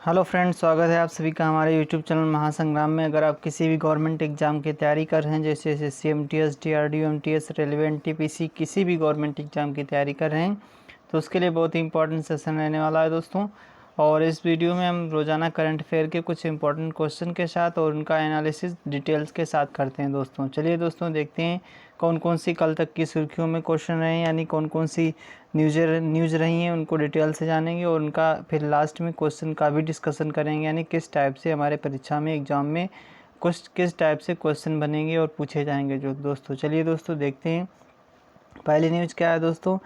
Hello friends, स्वागत है आप सभी का हमारे यूट्यूब चैनल महासंग्राम में। अगर आप किसी भी गवर्नमेंट एग्जाम की तैयारी कर रहे हैं, जैसे SSC, MTS, DRDO, MTS, railway, NTPC, किसी भी गवर्नमेंट एग्जाम की तैयारी कर रहे हैं तो उसके लिए बहुत ही इंपॉर्टेंट सेशन रहने वाला है दोस्तों। और इस वीडियो में हम रोज़ाना करंट अफेयर के कुछ इंपॉर्टेंट क्वेश्चन के साथ और उनका एनालिसिस डिटेल्स के साथ करते हैं दोस्तों। चलिए दोस्तों, देखते हैं कौन कौन सी कल तक की सुर्खियों में क्वेश्चन रहे हैं, यानी कौन कौन सी न्यूज़ रही हैं, उनको डिटेल से जानेंगे और उनका फिर लास्ट में क्वेश्चन का भी डिस्कशन करेंगे, यानी किस टाइप से हमारे परीक्षा में एग्ज़ाम में किस टाइप से क्वेश्चन बनेंगे और पूछे जाएंगे जो दोस्तों। चलिए दोस्तों, देखते हैं पहली न्यूज़ क्या है दोस्तों।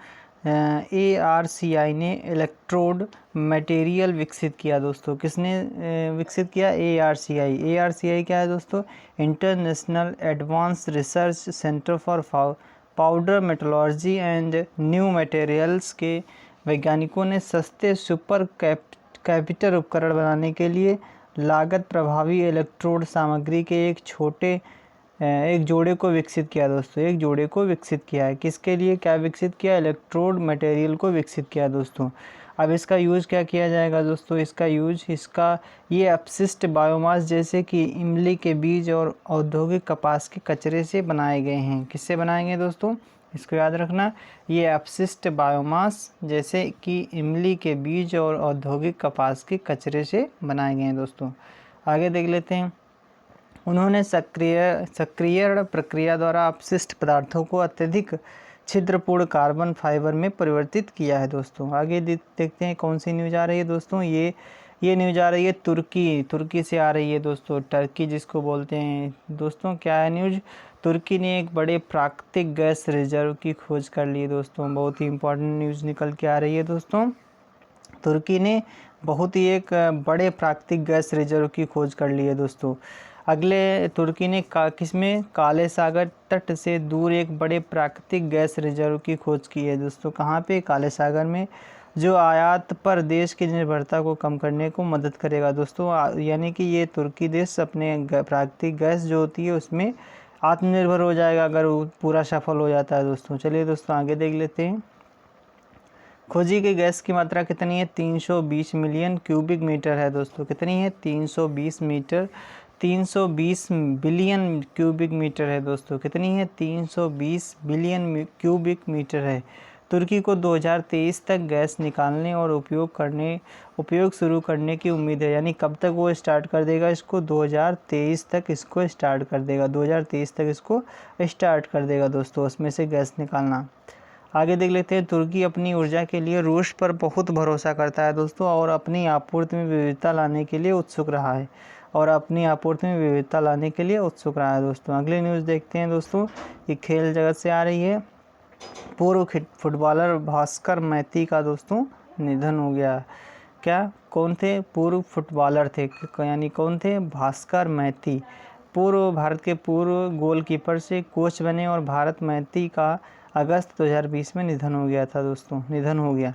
ARCI ने इलेक्ट्रोड मटेरियल विकसित किया दोस्तों। किसने विकसित किया? ARCI क्या है दोस्तों? International advance research centre for powder metallurgy and new materials के वैज्ञानिकों ने सस्ते सुपर कैपिटर उपकरण बनाने के लिए लागत प्रभावी इलेक्ट्रोड सामग्री के एक जोड़े को विकसित किया दोस्तों। एक जोड़े को विकसित किया है। किसके लिए क्या विकसित किया? इलेक्ट्रोड मटेरियल को विकसित किया दोस्तों। अब इसका यूज़ क्या किया जाएगा दोस्तों? ये अपशिष्ट बायोमास जैसे कि इमली के बीज और औद्योगिक कपास के कचरे से बनाए गए हैं। किससे बनाए गए दोस्तों? इसको याद रखना, ये अपशिष्ट बायोमास जैसे कि इमली के बीज और औद्योगिक कपास के कचरे से बनाए गए हैं दोस्तों। आगे देख लेते हैं। उन्होंने सक्रियण प्रक्रिया द्वारा अपशिष्ट पदार्थों को अत्यधिक छिद्रपूर्ण कार्बन फाइबर में परिवर्तित किया है दोस्तों। आगे देखते हैं कौन सी न्यूज़ आ रही है दोस्तों। ये न्यूज़ आ रही है तुर्की से आ रही है दोस्तों। टर्की जिसको बोलते हैं दोस्तों। क्या है न्यूज़? तुर्की ने एक बड़े प्राकृतिक गैस रिजर्व की खोज कर ली है दोस्तों। बहुत ही इंपॉर्टेंट न्यूज़ निकल के आ रही है दोस्तों। तुर्की ने बहुत ही एक बड़े प्राकृतिक गैस रिजर्व की खोज कर ली है दोस्तों। अगले तुर्की ने किसमें? काले सागर तट से दूर एक बड़े प्राकृतिक गैस रिजर्व की खोज की है दोस्तों। कहाँ पे? काले सागर में, जो आयात पर देश की निर्भरता को कम करने को मदद करेगा दोस्तों। यानी कि ये तुर्की देश अपने प्राकृतिक गैस जो होती है उसमें आत्मनिर्भर हो जाएगा अगर वो पूरा सफल हो जाता है दोस्तों। चलिए दोस्तों, आगे देख लेते हैं। खोजी गई गैस की मात्रा कितनी है? 320 मिलियन क्यूबिक मीटर है दोस्तों। कितनी है? 320 बिलियन क्यूबिक मीटर है दोस्तों। कितनी है? 320 बिलियन क्यूबिक मीटर है। तुर्की को 2023 तक गैस निकालने और उपयोग शुरू करने की उम्मीद है। यानी कब तक वो स्टार्ट कर देगा इसको? 2023 तक इसको स्टार्ट कर देगा। 2023 तक इसको स्टार्ट कर देगा दोस्तों, उसमें से गैस निकालना। आगे देख लेते हैं। तुर्की अपनी ऊर्जा के लिए रूस पर बहुत भरोसा करता है दोस्तों और अपनी आपूर्ति में विविधता लाने के लिए उत्सुक रहा है दोस्तों। अगली न्यूज़ देखते हैं दोस्तों। ये खेल जगत से आ रही है। पूर्व फुटबॉलर भास्कर मैती का दोस्तों निधन हो गया। क्या? कौन थे? पूर्व फुटबॉलर थे, यानी कौन थे? भास्कर मैती। भारत के पूर्व गोलकीपर से कोच बने और भारत मैती का अगस्त 2020 में निधन हो गया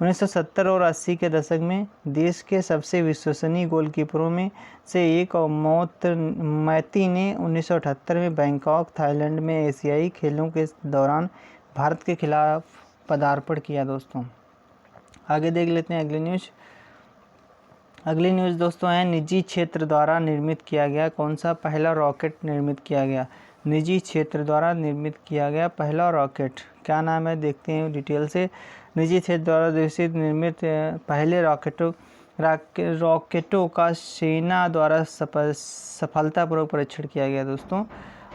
1970 और 80 के दशक में देश के सबसे विश्वसनीय गोलकीपरों में से एक और मैती ने 1978 में बैंकॉक, थाईलैंड में एशियाई खेलों के दौरान भारत के खिलाफ पदार्पण किया दोस्तों। आगे देख लेते हैं अगली न्यूज़ दोस्तों है। निजी क्षेत्र द्वारा निर्मित किया गया कौन सा पहला रॉकेट निर्मित किया गया? निजी क्षेत्र द्वारा निर्मित किया गया पहला रॉकेट क्या नाम है? देखते हैं डिटेल से। निजी क्षेत्र द्वारा निर्मित पहले रॉकेटों का सेना द्वारा सफलतापूर्वक परीक्षण किया गया दोस्तों।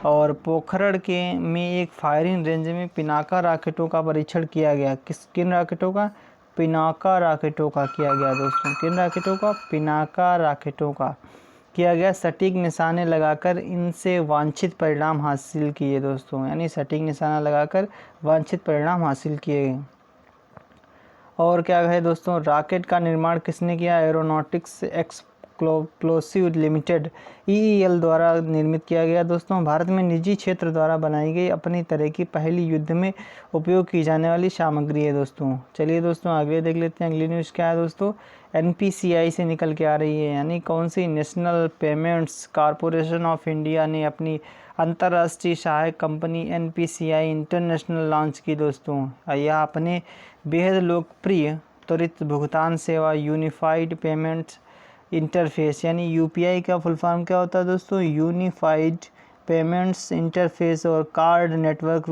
और पोखरण में एक फायरिंग रेंज में पिनाका रॉकेटों का परीक्षण किया गया। किन रॉकेटों का? पिनाका रॉकेटों का किया गया दोस्तों। किन रॉकेटों का? पिनाका रॉकेटों का किया गया। सटीक निशाने लगाकर इनसे वांछित परिणाम हासिल किए दोस्तों। यानी सटीक निशाना लगाकर वांछित परिणाम हासिल किए गए। और क्या है दोस्तों? रॉकेट का निर्माण किसने किया? एरोनॉटिक्स एक्सप्लोसिव लिमिटेड EEL द्वारा निर्मित किया गया दोस्तों। भारत में निजी क्षेत्र द्वारा बनाई गई अपनी तरह की पहली युद्ध में उपयोग की जाने वाली सामग्री है दोस्तों। चलिए दोस्तों, आगे देख लेते हैं। अगली न्यूज़ क्या है दोस्तों? NPCI से निकल के आ रही है, यानी कौन सी? National Payments Corporation of India ने अपनी अंतर्राष्ट्रीय सहायक कंपनी NPCI इंटरनेशनल लॉन्च की दोस्तों। यह अपने बेहद लोकप्रिय त्वरित भुगतान सेवा यूनिफाइड पेमेंट्स इंटरफेस यानी यूपीआई का फुल फॉर्म क्या होता है दोस्तों? Unified payments interface. और कार्ड नेटवर्क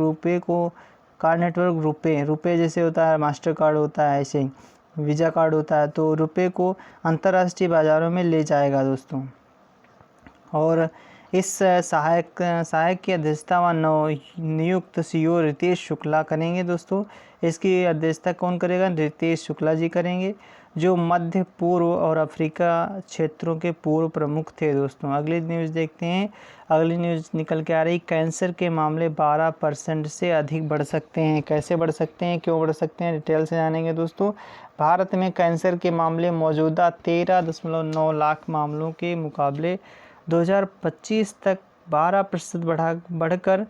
रुपए जैसे होता है मास्टर कार्ड होता है, ऐसे ही वीज़ा कार्ड होता है, तो रुपए को अंतर्राष्ट्रीय बाज़ारों में ले जाएगा दोस्तों। और इस सहायक की अध्यक्षता व नियुक्त सीईओ रितेश शुक्ला करेंगे दोस्तों। इसकी अध्यक्षता कौन करेगा? रितेश शुक्ला जी करेंगे, जो मध्य पूर्व और अफ्रीका क्षेत्रों के पूर्व प्रमुख थे दोस्तों। अगली न्यूज़ देखते हैं। अगली न्यूज़ निकल के आ रही, कैंसर के मामले 12% से अधिक बढ़ सकते हैं। कैसे बढ़ सकते हैं, क्यों बढ़ सकते हैं, डिटेल से जानेंगे दोस्तों। भारत में कैंसर के मामले मौजूदा 13.9 लाख मामलों के मुकाबले 2025 तक 12% बढ़कर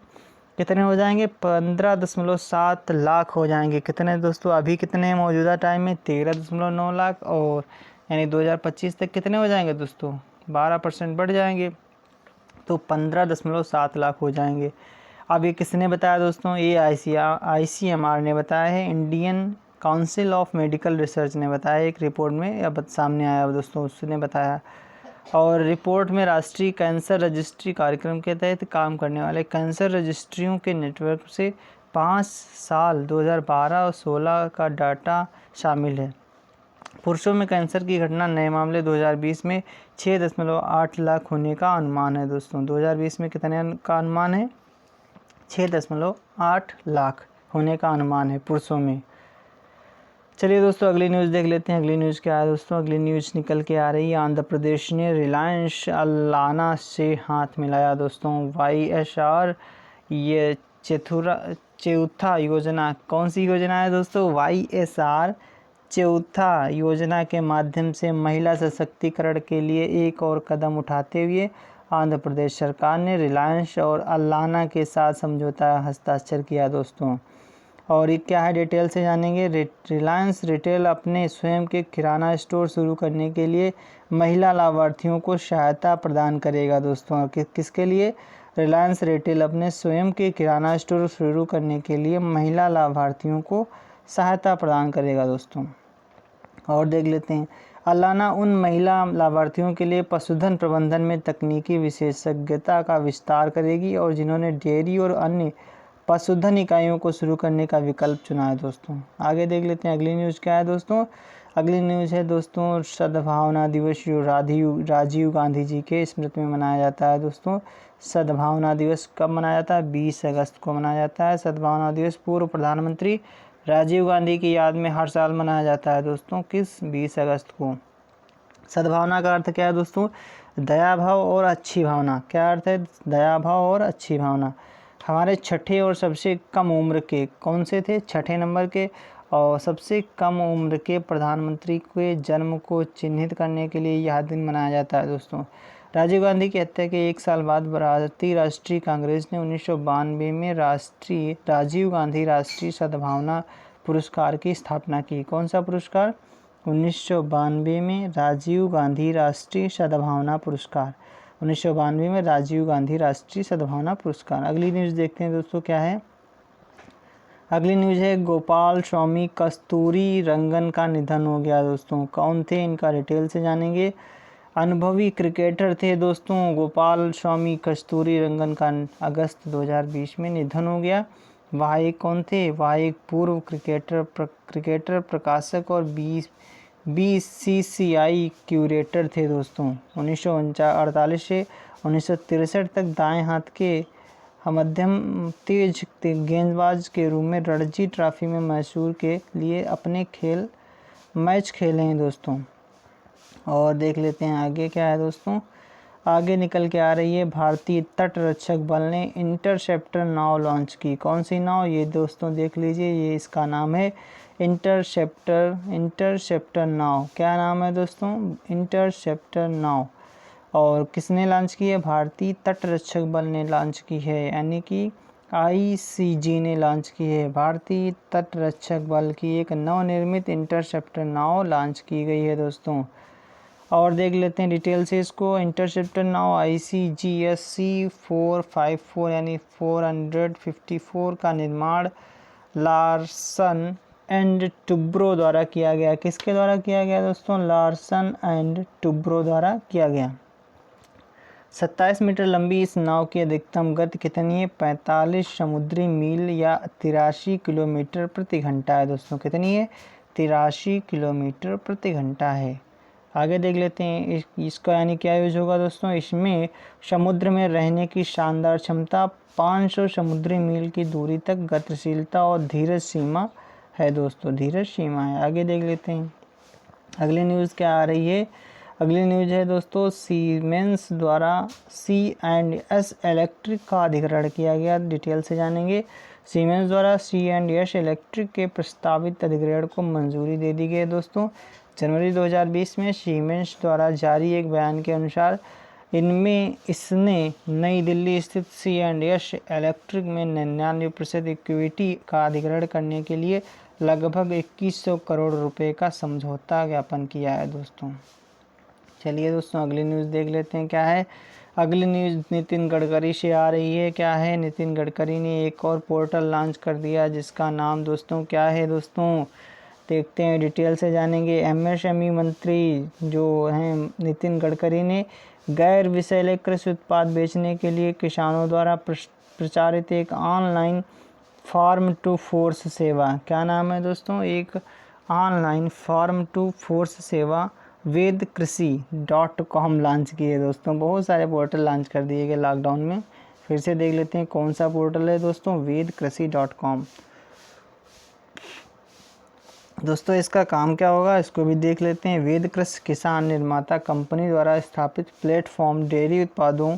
कितने हो जाएंगे? 15.7 लाख हो जाएंगे। कितने दोस्तों? अभी कितने मौजूदा टाइम में 13.9 लाख, और यानी 2025 तक कितने हो जाएंगे दोस्तों? 12% बढ़ जाएंगे, तो 15.7 लाख हो जाएंगे। अब ये किसने बताया दोस्तों? ये ICMR ने बताया है, Indian council of medical research ने बताया एक रिपोर्ट में, अब सामने आया दोस्तों, उसने बताया। और रिपोर्ट में राष्ट्रीय कैंसर रजिस्ट्री कार्यक्रम के तहत काम करने वाले कैंसर रजिस्ट्रियों के नेटवर्क से 5 साल 2012 और 16 का डाटा शामिल है। पुरुषों में कैंसर की घटना नए मामले 2020 में 6.8 लाख होने का अनुमान है दोस्तों। 2020 में कितने का अनुमान है? 6.8 लाख होने का अनुमान है पुरुषों में। चलिए दोस्तों अगली न्यूज़ देख लेते हैं। अगली न्यूज़ क्या है दोस्तों? अगली न्यूज़ निकल के आ रही है, आंध्र प्रदेश ने रिलायंस अल्लाना से हाथ मिलाया दोस्तों। YSR ये चौथा योजना, कौन सी योजना है दोस्तों? YSR चौथा योजना के माध्यम से महिला सशक्तिकरण के लिए एक और कदम उठाते हुए आंध्र प्रदेश सरकार ने रिलायंस और अल्लाना के साथ समझौता हस्ताक्षर किया दोस्तों। और ये क्या है, डिटेल से जानेंगे। रिलायंस रिटेल अपने स्वयं के किराना स्टोर शुरू करने के लिए महिला लाभार्थियों को सहायता प्रदान करेगा दोस्तों। किसके लिए? रिलायंस रिटेल अपने स्वयं के किराना स्टोर शुरू करने के लिए महिला लाभार्थियों को सहायता प्रदान करेगा दोस्तों। और देख लेते हैं, अल्लाना उन महिला लाभार्थियों के लिए पशुधन प्रबंधन में तकनीकी विशेषज्ञता का विस्तार करेगी और जिन्होंने डेयरी और अन्य पशुधन इकाइयों को शुरू करने का विकल्प चुना है दोस्तों। आगे देख लेते हैं अगली न्यूज़ क्या है दोस्तों। अगली न्यूज़ है दोस्तों, सद्भावना दिवस राजीव गांधी जी के स्मृति में मनाया जाता है दोस्तों। सद्भावना दिवस कब मनाया जाता है? 20 अगस्त को मनाया जाता है। सद्भावना दिवस पूर्व प्रधानमंत्री राजीव गांधी की याद में हर साल मनाया जाता है दोस्तों। किस? 20 अगस्त को। सद्भावना का अर्थ क्या है दोस्तों? दया भाव और अच्छी भावना। क्या अर्थ है? दया भाव और अच्छी भावना। हमारे छठे और सबसे कम उम्र के कौन से थे? छठे नंबर के और सबसे कम उम्र के प्रधानमंत्री के जन्म को चिन्हित करने के लिए यह दिन मनाया जाता है दोस्तों। राजीव गांधी की हत्या के 1 साल बाद भारतीय राष्ट्रीय कांग्रेस ने 1992 में राजीव गांधी राष्ट्रीय सद्भावना पुरस्कार की स्थापना की। कौन सा पुरस्कार? 1992 में राजीव गांधी राष्ट्रीय सद्भावना पुरस्कार। 1992 में राजीव गांधी राष्ट्रीय सद्भावना पुरस्कार। अगली न्यूज़ देखते हैं दोस्तों क्या है। अगली न्यूज़ है, गोपाल स्वामी कस्तूरी रंगन का निधन हो गया दोस्तों। कौन थे? इनका डिटेल से जानेंगे। अनुभवी क्रिकेटर थे दोस्तों गोपाल स्वामी कस्तूरी रंगन का अगस्त 2020 में निधन हो गया। वह एक कौन थे? वह एक पूर्व क्रिकेटर प्रकाशक और BCCI क्यूरेटर थे दोस्तों। 1948 से 1963 तक दाएं हाथ के मध्यम तेज गेंदबाज के रूप में रणजी ट्रॉफी में मैसूर के लिए अपने मैच खेले हैं दोस्तों। और देख लेते हैं आगे क्या है दोस्तों। आगे निकल के आ रही है, भारतीय तट रक्षक बल ने इंटरसेप्टर नाव लॉन्च की। कौन सी नाव? ये दोस्तों देख लीजिए, ये इसका नाम है इंटरसेप्टर नाव। क्या नाम है दोस्तों? इंटरसेप्टर नाव। और किसने लॉन्च की है? भारतीय तट रक्षक बल ने लॉन्च की है, यानी कि ICG ने लॉन्च की है। भारतीय तट रक्षक बल की एक नवनिर्मित इंटरसेप्टर नाव लॉन्च की गई है दोस्तों। और देख लेते हैं डिटेल से इसको। इंटरसेप्टर नाव ICGSC 454 यानी 454 का निर्माण लार्सन एंड टुब्रो द्वारा किया गया। किसके द्वारा किया गया दोस्तों? लार्सन एंड टुब्रो द्वारा किया गया। 27 मीटर लंबी इस नाव की अधिकतम गति कितनी है? 45 समुद्री मील या 83 किलोमीटर प्रति घंटा है दोस्तों। कितनी है? 83 किलोमीटर प्रति घंटा है। आगे देख लेते हैं इसका यानी क्या यूज होगा दोस्तों? इसमें समुद्र में रहने की शानदार क्षमता, 500 समुद्री मील की दूरी तक गतिशीलता और धीरज सीमा है दोस्तों। धीरज सीमा है। आगे देख लेते हैं अगली न्यूज़ क्या आ रही है। अगली न्यूज है दोस्तों, सीमेंस द्वारा C&S इलेक्ट्रिक का अधिग्रहण किया गया। डिटेल से जानेंगे। सीमेंस द्वारा C&S इलेक्ट्रिक के प्रस्तावित अधिग्रहण को मंजूरी दे दी गई है दोस्तों। जनवरी 2020 में सीमेंस द्वारा जारी एक बयान के अनुसार इसने नई दिल्ली स्थित C&S इलेक्ट्रिक में 99% इक्विटी का अधिग्रहण करने के लिए लगभग 2100 करोड़ रुपए का समझौता ज्ञापन किया है दोस्तों। चलिए दोस्तों अगली न्यूज़ देख लेते हैं क्या है। अगली न्यूज़ नितिन गडकरी से आ रही है। क्या है? नितिन गडकरी ने एक और पोर्टल लॉन्च कर दिया जिसका नाम दोस्तों क्या है दोस्तों? देखते हैं, डिटेल से जानेंगे। MSME मंत्री जो हैं नितिन गडकरी ने गैर विषैले कृषि उत्पाद बेचने के लिए किसानों द्वारा प्रचारित एक ऑनलाइन फार्म टू फोर्स सेवा, क्या नाम है दोस्तों? एक ऑनलाइन फार्म टू फोर्स सेवा वेदकृषि.com लॉन्च की है दोस्तों। बहुत सारे पोर्टल लॉन्च कर दिए गए लॉकडाउन में। फिर से देख लेते हैं कौन सा पोर्टल है दोस्तों? वेदकृषि.com। दोस्तों इसका काम क्या होगा इसको भी देख लेते हैं। वेदकृषि किसान निर्माता कंपनी द्वारा स्थापित प्लेटफॉर्म डेयरी उत्पादों,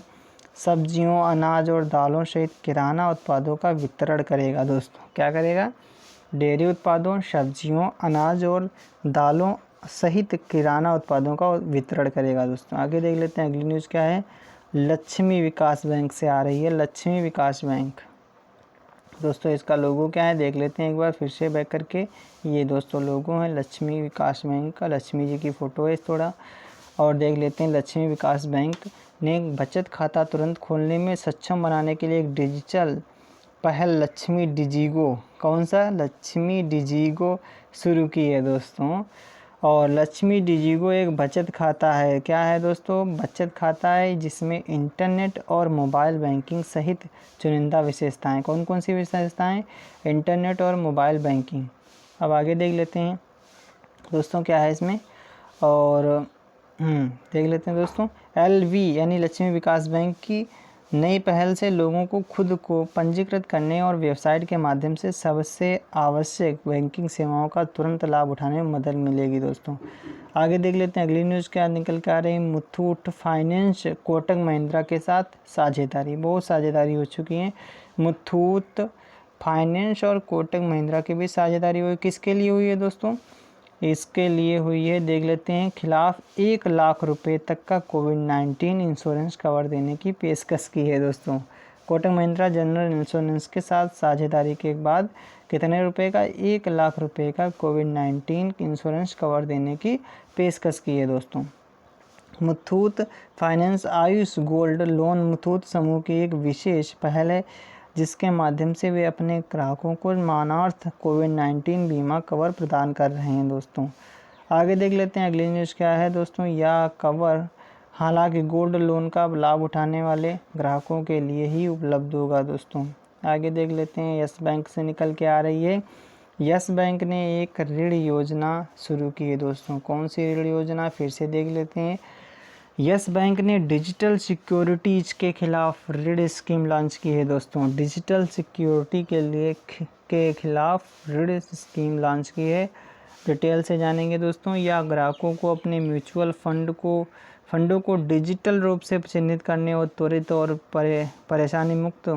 सब्जियों, अनाज और दालों सहित किराना उत्पादों का वितरण करेगा दोस्तों। क्या करेगा? डेयरी उत्पादों, सब्जियों, अनाज और दालों सहित किराना उत्पादों का वितरण करेगा दोस्तों। आगे देख लेते हैं अगली न्यूज़ क्या है। लक्ष्मी विकास बैंक से आ रही है। लक्ष्मी विकास बैंक दोस्तों इसका लोगो क्या है देख लेते हैं एक बार फिर से बैक करके। ये दोस्तों लोगो है लक्ष्मी विकास बैंक का। लक्ष्मी जी की फ़ोटो है थोड़ा और देख लेते हैं। लक्ष्मी विकास बैंक ने बचत खाता तुरंत खोलने में सक्षम बनाने के लिए एक डिजिटल पहल लक्ष्मी डिजिगो, कौन सा? लक्ष्मी डिजिगो शुरू की है दोस्तों। और लक्ष्मी डिजिगो एक बचत खाता है। क्या है दोस्तों? बचत खाता है जिसमें इंटरनेट और मोबाइल बैंकिंग सहित चुनिंदा विशेषताएं। कौन कौन सी विशेषताएं? इंटरनेट और मोबाइल बैंकिंग। अब आगे देख लेते हैं दोस्तों क्या है इसमें। और देख लेते हैं दोस्तों। LV यानी लक्ष्मी विकास बैंक की नई पहल से लोगों को खुद को पंजीकृत करने और वेबसाइट के माध्यम से सबसे आवश्यक बैंकिंग सेवाओं का तुरंत लाभ उठाने में मदद मिलेगी दोस्तों। आगे देख लेते हैं अगली न्यूज़ क्या निकल के आ रही है। मुथूट फाइनेंस कोटक महिंद्रा के साथ साझेदारी। बहुत साझेदारी हो चुकी है। मुथूट फाइनेंस और कोटक महिंद्रा के बीच साझेदारी हुई। किसके लिए हुई है दोस्तों? इसके लिए हुई है देख लेते हैं। खिलाफ 1 लाख रुपए तक का कोविड-19 इंश्योरेंस कवर देने की पेशकश की है दोस्तों। कोटक महिंद्रा जनरल इंश्योरेंस के साथ साझेदारी के बाद कितने रुपए का? 1 लाख रुपए का कोविड-19 इंश्योरेंस कवर देने की पेशकश की है दोस्तों। Muthoot finance Ayush gold loan Muthoot समूह की एक विशेष पहल है जिसके माध्यम से वे अपने ग्राहकों को मानार्थ कोविड-19 बीमा कवर प्रदान कर रहे हैं दोस्तों। आगे देख लेते हैं अगली न्यूज़ क्या है दोस्तों। यह कवर हालांकि गोल्ड लोन का लाभ उठाने वाले ग्राहकों के लिए ही उपलब्ध होगा दोस्तों। आगे देख लेते हैं यस बैंक से निकल के आ रही है। यस बैंक ने एक ऋण योजना शुरू की है दोस्तों। कौन सी ऋण योजना? फिर से देख लेते हैं। यस बैंक ने डिजिटल सिक्योरिटीज़ के खिलाफ ऋण स्कीम लॉन्च की है दोस्तों। डिजिटल सिक्योरिटी के खिलाफ ऋण स्कीम लॉन्च की है। डिटेल से जानेंगे दोस्तों। या ग्राहकों को अपने म्यूचुअल फंडों को डिजिटल रूप से चिन्हित करने और त्वरित और परेशानी मुक्त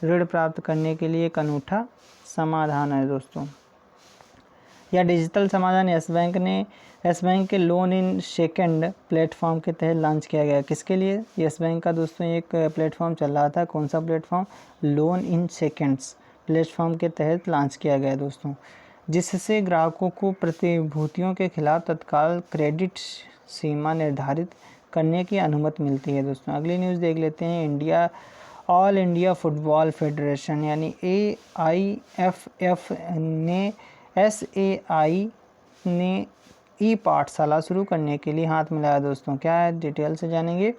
ऋण प्राप्त करने के लिए एक अनूठा समाधान है दोस्तों। यह डिजिटल समाधान यस बैंक के लोन इन सेकंड प्लेटफॉर्म के तहत लॉन्च किया गया। किसके लिए? यस बैंक का दोस्तों एक प्लेटफॉर्म चल रहा था। कौन सा platform? Loan in seconds platform के तहत लॉन्च किया गया दोस्तों, जिससे ग्राहकों को प्रतिभूतियों के खिलाफ तत्काल क्रेडिट सीमा निर्धारित करने की अनुमति मिलती है दोस्तों। अगली न्यूज़ देख लेते हैं। ऑल इंडिया फुटबॉल फेडरेशन यानी AIFF ने SAI ने ई पाठशाला शुरू करने के लिए हाथ मिलाया दोस्तों। क्या है, डिटेल से जानेंगे।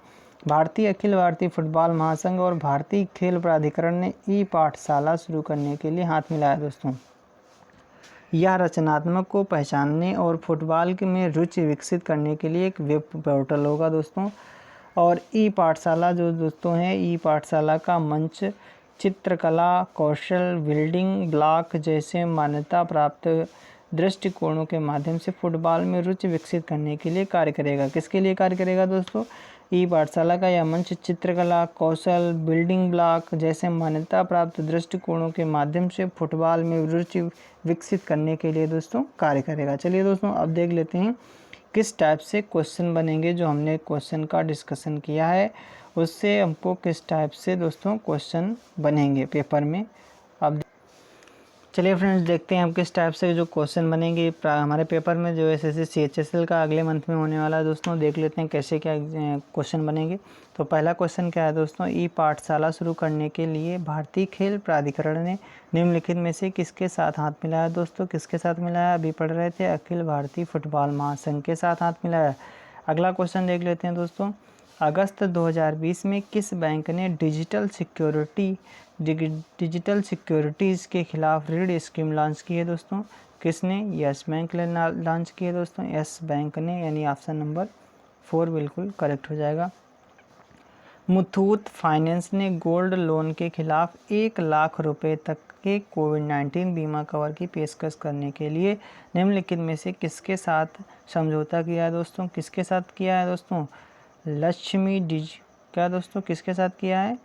भारतीय अखिल भारतीय फुटबॉल महासंघ और भारतीय खेल प्राधिकरण ने ई पाठशाला शुरू करने के लिए हाथ मिलाया दोस्तों। यह रचनात्मक को पहचानने और फुटबॉल में रुचि विकसित करने के लिए एक वेब पोर्टल होगा दोस्तों। और ई पाठशाला जो दोस्तों है, ई पाठशाला का मंच चित्रकला, कौशल, बिल्डिंग ब्लॉक जैसे मान्यता प्राप्त दृष्टिकोणों के माध्यम से फुटबॉल में रुचि विकसित करने के लिए कार्य करेगा। किसके लिए कार्य करेगा दोस्तों? ई पाठशाला का यह मंच चित्रकला, कौशल, बिल्डिंग ब्लॉक जैसे मान्यता प्राप्त दृष्टिकोणों के माध्यम से फुटबॉल में रुचि विकसित करने के लिए दोस्तों कार्य करेगा। चलिए दोस्तों, अब देख लेते हैं किस टाइप से क्वेश्चन बनेंगे। जो हमने क्वेश्चन का डिस्कशन किया है उससे हमको किस टाइप से दोस्तों क्वेश्चन बनेंगे पेपर में। अब चलिए फ्रेंड्स, देखते हैं हम किस टाइप से जो क्वेश्चन बनेंगे हमारे पेपर में। जो SSC CHSL का अगले मंथ में होने वाला है दोस्तों, देख लेते हैं कैसे क्या क्वेश्चन बनेंगे। तो पहला क्वेश्चन क्या है दोस्तों, ई पाठशाला शुरू करने के लिए भारतीय खेल प्राधिकरण ने निम्नलिखित में से किसके साथ हाथ मिलाया दोस्तों? किसके साथ मिलाया? अभी पढ़ रहे थे, अखिल भारतीय फुटबॉल महासंघ के साथ हाथ मिलाया। अगला क्वेश्चन देख लेते हैं दोस्तों, अगस्त 2020 में किस बैंक ने डिजिटल सिक्योरिटीज़ के खिलाफ ऋण स्कीम लॉन्च की है दोस्तों? किसने? यस बैंक ने लॉन्च की है दोस्तों, यस बैंक ने, यानी ऑप्शन नंबर 4 बिल्कुल करेक्ट हो जाएगा। मुथूट फाइनेंस ने गोल्ड लोन के खिलाफ 1 लाख रुपए तक के कोविड-19 बीमा कवर की पेशकश करने के लिए निम्नलिखित में से किसके साथ समझौता किया है दोस्तों? किसके साथ किया है दोस्तों? लक्ष्मी क्या दोस्तों किसके साथ किया है?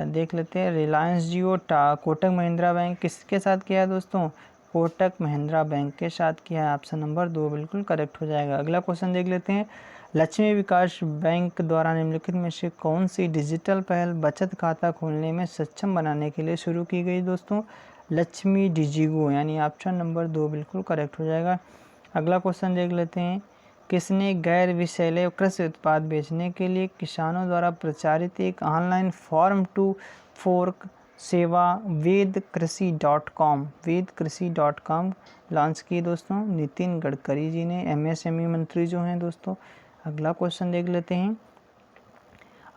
देख लेते हैं। रिलायंस जियो, कोटक महिंद्रा बैंक किसके साथ किया है दोस्तों? कोटक महिंद्रा बैंक के साथ किया है। ऑप्शन नंबर 2 बिल्कुल करेक्ट हो जाएगा। अगला क्वेश्चन देख लेते हैं, लक्ष्मी विकास बैंक द्वारा निम्नलिखित में से कौन सी डिजिटल पहल बचत खाता खोलने में सक्षम बनाने के लिए शुरू की गई दोस्तों? लक्ष्मी डिजिगो, यानी ऑप्शन नंबर 2 बिल्कुल करेक्ट हो जाएगा। अगला क्वेश्चन देख लेते हैं, किसने गैर विषैले कृषि उत्पाद बेचने के लिए किसानों द्वारा प्रचारित एक ऑनलाइन फार्म टू फोर्क सेवा वेदकृषि.com लॉन्च की दोस्तों? नितिन गडकरी जी ने, MSME मंत्री जो हैं दोस्तों। अगला क्वेश्चन देख लेते हैं,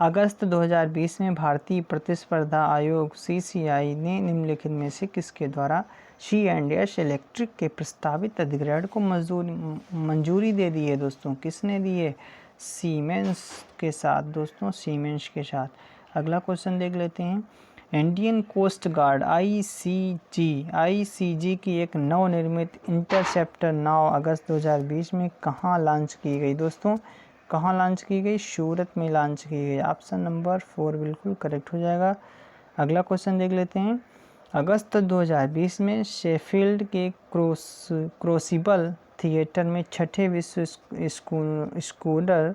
अगस्त 2020 में भारतीय प्रतिस्पर्धा आयोग CCI ने निम्नलिखित में से किसके द्वारा C&S इलेक्ट्रिक के प्रस्तावित अधिग्रहण को मंजूरी दे दी है दोस्तों? किसने दी है? सीमेंस के साथ दोस्तों, सीमेंस के साथ। अगला क्वेश्चन देख लेते हैं, इंडियन कोस्ट गार्ड ICG की एक नवनिर्मित इंटरसेप्टर नाव अगस्त 2020 में कहाँ लॉन्च की गई दोस्तों? कहाँ लॉन्च की गई? सूरत में लॉन्च की गई। ऑप्शन नंबर 4 बिल्कुल करेक्ट हो जाएगा। अगला क्वेश्चन देख लेते हैं, अगस्त 2020 में शेफील्ड के क्रूसिबल थिएटर में छठे विश्व स्कूटर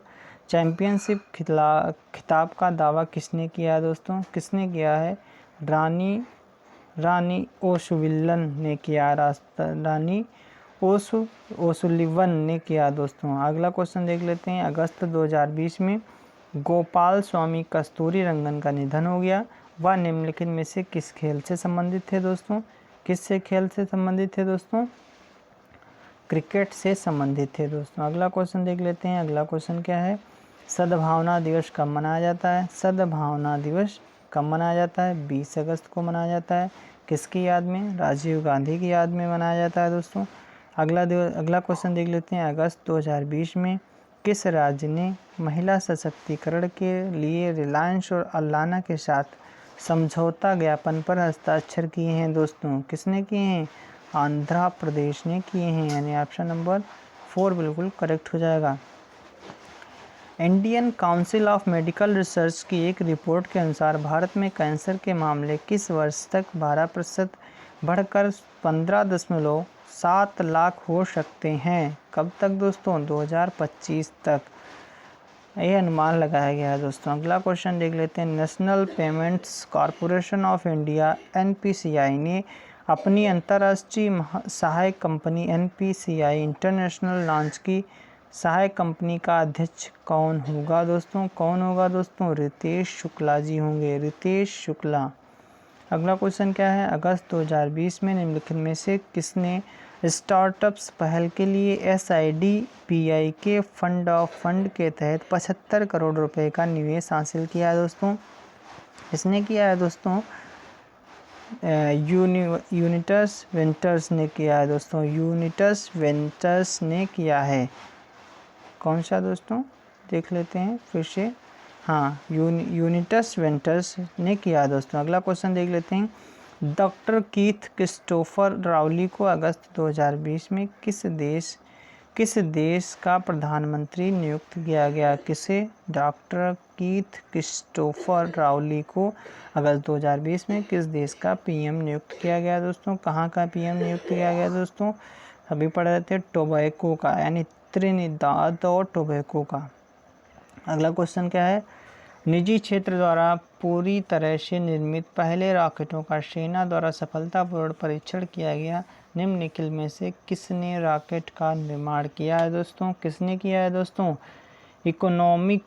चैंपियनशिप खिताब का दावा किसने किया दोस्तों? किसने किया है? रानी ओसुलिवन ने किया। रानी ओसुलिवन ने किया दोस्तों। अगला क्वेश्चन देख लेते हैं, अगस्त 2020 में गोपाल स्वामी कस्तूरी रंगन का निधन हो गया। वह निम्नलिखित में से किस खेल से संबंधित थे दोस्तों? किससे खेल से संबंधित थे दोस्तों? क्रिकेट से संबंधित थे दोस्तों। अगला क्वेश्चन देख लेते हैं, अगला क्वेश्चन क्या है, सद्भावना दिवस कब मनाया जाता है? सद्भावना दिवस कब मनाया जाता है? 20 अगस्त को मनाया जाता है। किसकी याद में? राजीव गांधी की याद में मनाया जाता है दोस्तों। अगला क्वेश्चन देख लेते हैं, अगस्त 2020 में किस राज्य ने महिला सशक्तिकरण के लिए रिलायंस और अलाना के साथ समझौता ज्ञापन पर हस्ताक्षर किए हैं दोस्तों? किसने किए हैं? आंध्र प्रदेश ने किए हैं, यानी ऑप्शन नंबर 4 बिल्कुल करेक्ट हो जाएगा। Indian council of medical research की एक रिपोर्ट के अनुसार भारत में कैंसर के मामले किस वर्ष तक 12% बढ़कर 15.7 लाख हो सकते हैं? कब तक दोस्तों? 2025 तक यह अनुमान लगाया गया है दोस्तों। अगला क्वेश्चन देख लेते हैं, national Payments Corporation of India NPCI ने अपनी अंतर्राष्ट्रीय सहायक कंपनी NPCI इंटरनेशनल लॉन्च की। सहायक कंपनी का अध्यक्ष कौन होगा दोस्तों? कौन होगा दोस्तों? रितेश शुक्ला जी होंगे, रितेश शुक्ला। अगला क्वेश्चन क्या है, अगस्त 2020 में निम्नलिखित में से किसने स्टार्टअप्स पहल के लिए SIDBI के फंड ऑफ फंड के तहत 75 करोड़ रुपए का निवेश हासिल किया है दोस्तों। इसने किया है दोस्तों यूनिटस वेंचर्स ने किया है दोस्तों, यूनिटस वेंचर्स ने किया है। कौन सा दोस्तों, देख लेते हैं फिर से। हाँ, यूनिटस वेंचर्स ने किया है दोस्तों। अगला क्वेश्चन देख लेते हैं। डॉक्टर कीथ क्रिस्टोफर राउली को अगस्त 2020 में किस देश का प्रधानमंत्री नियुक्त किया गया? किसे? डॉक्टर कीथ क्रिस्टोफर राउली को अगस्त 2020 में किस देश का PM नियुक्त किया गया दोस्तों? कहाँ का PM नियुक्त किया गया दोस्तों? अभी पढ़ रहे थे टोबैको का, यानी त्रिनिदाद और टोबैको का। अगला क्वेश्चन क्या है? निजी क्षेत्र द्वारा पूरी तरह से निर्मित पहले रॉकेटों का सेना द्वारा सफलतापूर्वक परीक्षण किया गया। निम्नलिखित में से किसने रॉकेट का निर्माण किया है दोस्तों? किसने किया है दोस्तों? इकोनॉमिक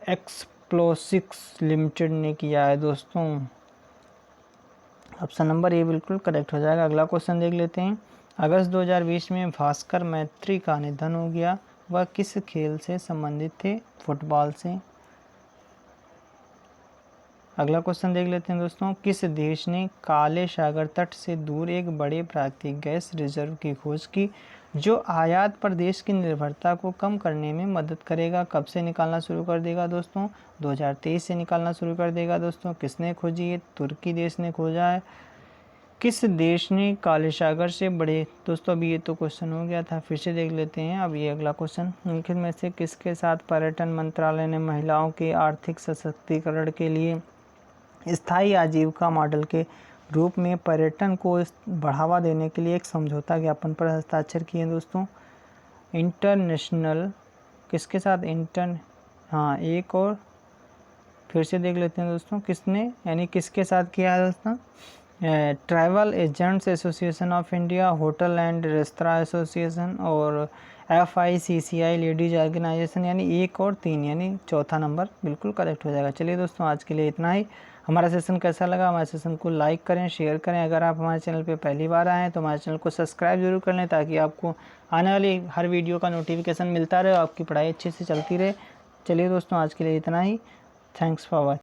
एक्सप्लोसिव्स लिमिटेड ने किया है दोस्तों। ऑप्शन नंबर ए बिल्कुल करेक्ट हो जाएगा। अगला क्वेश्चन देख लेते हैं। अगस्त 2020 में भास्कर मैत्री का निधन हो गया। वह किस खेल से संबंधित थे? फुटबॉल से। अगला क्वेश्चन देख लेते हैं दोस्तों। किस देश ने काले सागर तट से दूर एक बड़े प्राकृतिक गैस रिजर्व की खोज की जो आयात पर देश की निर्भरता को कम करने में मदद करेगा? कब से निकालना शुरू कर देगा दोस्तों? 2023 से निकालना शुरू कर देगा दोस्तों। किसने खोजी है? तुर्की देश ने खोजा है। किस देश ने काले सागर से बड़े, दोस्तों अभी ये तो क्वेश्चन हो गया था, फिर से देख लेते हैं। अब ये अगला क्वेश्चन, निम्नलिखित में से किसके साथ पर्यटन मंत्रालय ने महिलाओं के आर्थिक सशक्तिकरण के लिए स्थायी आजीविका मॉडल के रूप में पर्यटन को बढ़ावा देने के लिए एक समझौता ज्ञापन पर हस्ताक्षर किए दोस्तों? इंटरनेशनल, किसके साथ? हाँ, एक और फिर से देख लेते हैं दोस्तों। किसने, यानी किसके साथ किया है दोस्तों? Travel agents association of India, hotel and restaurant association और FICCI लेडीज ऑर्गेनाइजेशन, यानी 1 और 3, यानी चौथा नंबर बिल्कुल करेक्ट हो जाएगा। चलिए दोस्तों, आज के लिए इतना ही। हमारा सेशन कैसा लगा? हमारे सेशन को लाइक करें, शेयर करें। अगर आप हमारे चैनल पे पहली बार आए हैं तो हमारे चैनल को सब्सक्राइब जरूर कर लें ताकि आपको आने वाली हर वीडियो का नोटिफिकेशन मिलता रहे और आपकी पढ़ाई अच्छे से चलती रहे। चलिए दोस्तों, आज के लिए इतना ही। Thanks for watching.